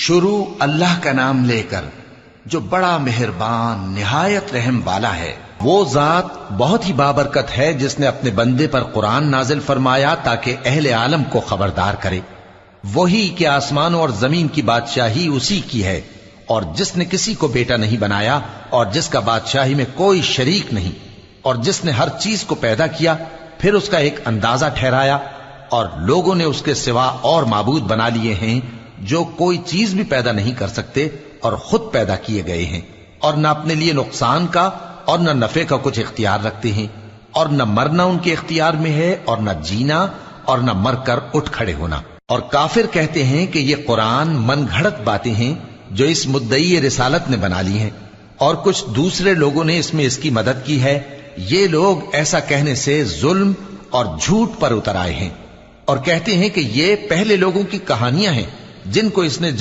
شروع اللہ کا نام لے کر جو بڑا مہربان نہایت رحم والا ہے۔ وہ ذات بہت ہی بابرکت ہے جس نے اپنے بندے پر قرآن نازل فرمایا تاکہ اہل عالم کو خبردار کرے۔ وہی کہ آسمانوں اور زمین کی بادشاہی اسی کی ہے، اور جس نے کسی کو بیٹا نہیں بنایا اور جس کا بادشاہی میں کوئی شریک نہیں، اور جس نے ہر چیز کو پیدا کیا پھر اس کا ایک اندازہ ٹھہرایا، اور لوگوں نے اس کے سوا اور معبود بنا لیے ہیں جو کوئی چیز بھی پیدا نہیں کر سکتے اور خود پیدا کیے گئے ہیں، اور نہ اپنے لیے نقصان کا اور نہ نفع کا کچھ اختیار رکھتے ہیں، اور نہ مرنا ان کے اختیار میں ہے اور نہ جینا اور نہ مر کر اٹھ کھڑے ہونا۔ اور کافر کہتے ہیں کہ یہ قرآن من گھڑت باتیں ہیں جو اس مدعی رسالت نے بنا لی ہیں، اور کچھ دوسرے لوگوں نے اس میں اس کی مدد کی ہے۔ یہ لوگ ایسا کہنے سے ظلم اور جھوٹ پر اتر آئے ہیں، اور کہتے ہیں کہ یہ پہلے لوگوں کی کہانیاں ہیں جن کو اس نے